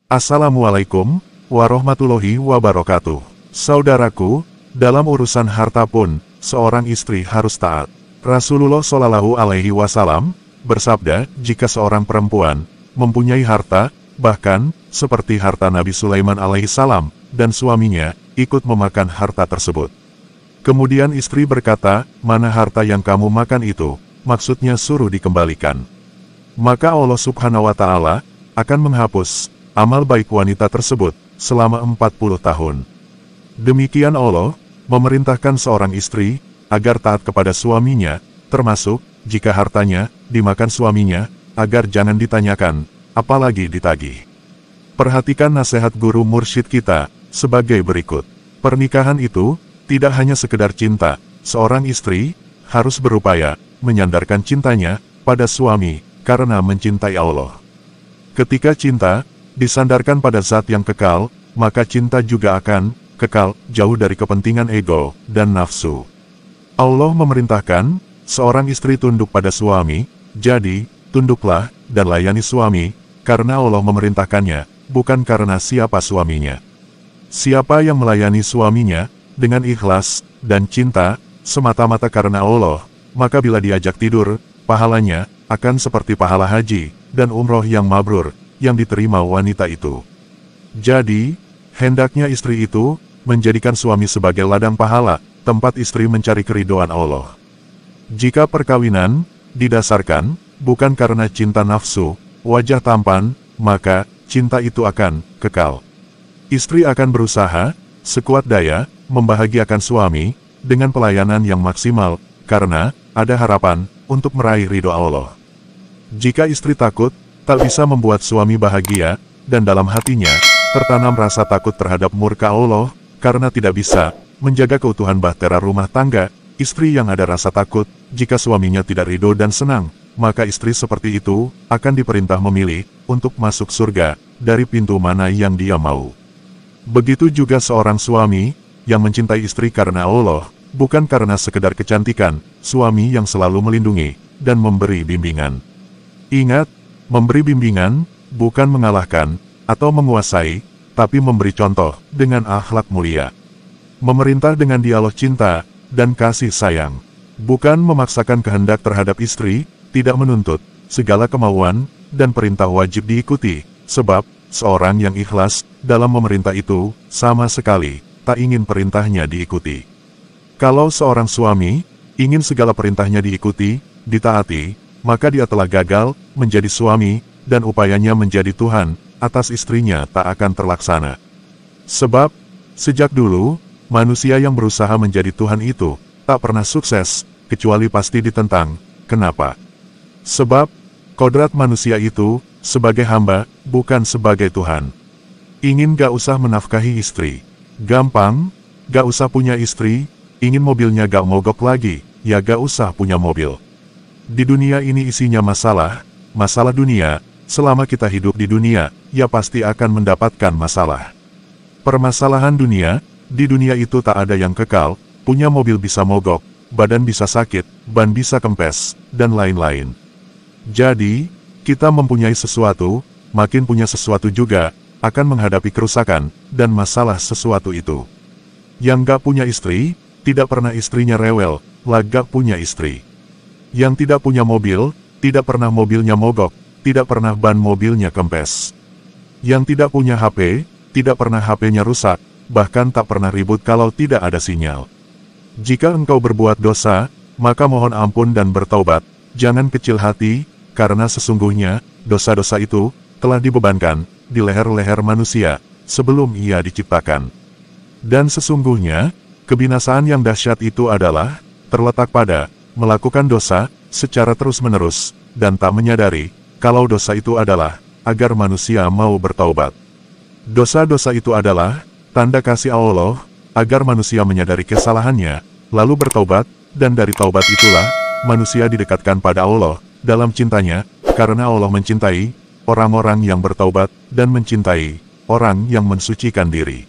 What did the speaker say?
Assalamualaikum warahmatullahi wabarakatuh. Saudaraku, dalam urusan harta pun, seorang istri harus taat. Rasulullah Shallallahu Alaihi Wasallam bersabda, jika seorang perempuan mempunyai harta, bahkan seperti harta Nabi Sulaiman alaihissalam, dan suaminya ikut memakan harta tersebut. Kemudian istri berkata, mana harta yang kamu makan itu? Maksudnya suruh dikembalikan. Maka Allah Subhanahu wa Ta'ala akan menghapus amal baik wanita tersebut selama 40 tahun. Demikian Allah memerintahkan seorang istri agar taat kepada suaminya, termasuk jika hartanya dimakan suaminya, agar jangan ditanyakan, apalagi ditagih. Perhatikan nasihat guru mursyid kita sebagai berikut. Pernikahan itu tidak hanya sekedar cinta, seorang istri harus berupaya menyandarkan cintanya pada suami karena mencintai Allah. Ketika cinta disandarkan pada zat yang kekal, maka cinta juga akan kekal, jauh dari kepentingan ego dan nafsu. Allah memerintahkan seorang istri tunduk pada suami, jadi tunduklah dan layani suami, karena Allah memerintahkannya, bukan karena siapa suaminya. Siapa yang melayani suaminya dengan ikhlas dan cinta semata-mata karena Allah, maka bila diajak tidur, pahalanya akan seperti pahala haji dan umroh yang mabrur yang diterima wanita itu. Jadi, hendaknya istri itu menjadikan suami sebagai ladang pahala, tempat istri mencari keridhaan Allah. Jika perkawinan didasarkan bukan karena cinta nafsu, wajah tampan, maka cinta itu akan kekal. Istri akan berusaha sekuat daya membahagiakan suami dengan pelayanan yang maksimal, karena ada harapan untuk meraih ridho Allah. Jika istri takut tak bisa membuat suami bahagia, dan dalam hatinya tertanam rasa takut terhadap murka Allah, karena tidak bisa menjaga keutuhan bahtera rumah tangga, istri yang ada rasa takut, jika suaminya tidak ridho dan senang, maka istri seperti itu akan diperintah memilih untuk masuk surga dari pintu mana yang dia mau. Begitu juga seorang suami yang mencintai istri karena Allah, bukan karena sekedar kecantikan, suami yang selalu melindungi dan memberi bimbingan. Ingat, memberi bimbingan, bukan mengalahkan, atau menguasai, tapi memberi contoh, dengan akhlak mulia. Memerintah dengan dialog cinta, dan kasih sayang. Bukan memaksakan kehendak terhadap istri, tidak menuntut, segala kemauan, dan perintah wajib diikuti, sebab, seorang yang ikhlas, dalam memerintah itu, sama sekali, tak ingin perintahnya diikuti. Kalau seorang suami, ingin segala perintahnya diikuti, ditaati, maka dia telah gagal menjadi suami, dan upayanya menjadi Tuhan atas istrinya tak akan terlaksana. Sebab, sejak dulu, manusia yang berusaha menjadi Tuhan itu tak pernah sukses, kecuali pasti ditentang. Kenapa? Sebab, kodrat manusia itu sebagai hamba, bukan sebagai Tuhan. Ingin gak usah menafkahi istri? Gampang, gak usah punya istri, ingin mobilnya gak mogok lagi, ya gak usah punya mobil. Di dunia ini isinya masalah dunia, selama kita hidup di dunia, ya pasti akan mendapatkan masalah. Permasalahan dunia, di dunia itu tak ada yang kekal, punya mobil bisa mogok, badan bisa sakit, ban bisa kempes, dan lain-lain. Jadi, kita mempunyai sesuatu, makin punya sesuatu juga, akan menghadapi kerusakan, dan masalah sesuatu itu. Yang gak punya istri, tidak pernah istrinya rewel, lah gak punya istri. Yang tidak punya mobil, tidak pernah mobilnya mogok, tidak pernah ban mobilnya kempes. Yang tidak punya HP, tidak pernah HP-nya rusak, bahkan tak pernah ribut kalau tidak ada sinyal. Jika engkau berbuat dosa, maka mohon ampun dan bertaubat, jangan kecil hati, karena sesungguhnya, dosa-dosa itu telah dibebankan di leher-leher manusia sebelum ia diciptakan. Dan sesungguhnya, kebinasaan yang dahsyat itu adalah terletak pada melakukan dosa secara terus-menerus, dan tak menyadari kalau dosa itu adalah agar manusia mau bertaubat. Dosa-dosa itu adalah tanda kasih Allah agar manusia menyadari kesalahannya, lalu bertaubat, dan dari taubat itulah manusia didekatkan pada Allah dalam cintanya, karena Allah mencintai orang-orang yang bertaubat dan mencintai orang yang mensucikan diri.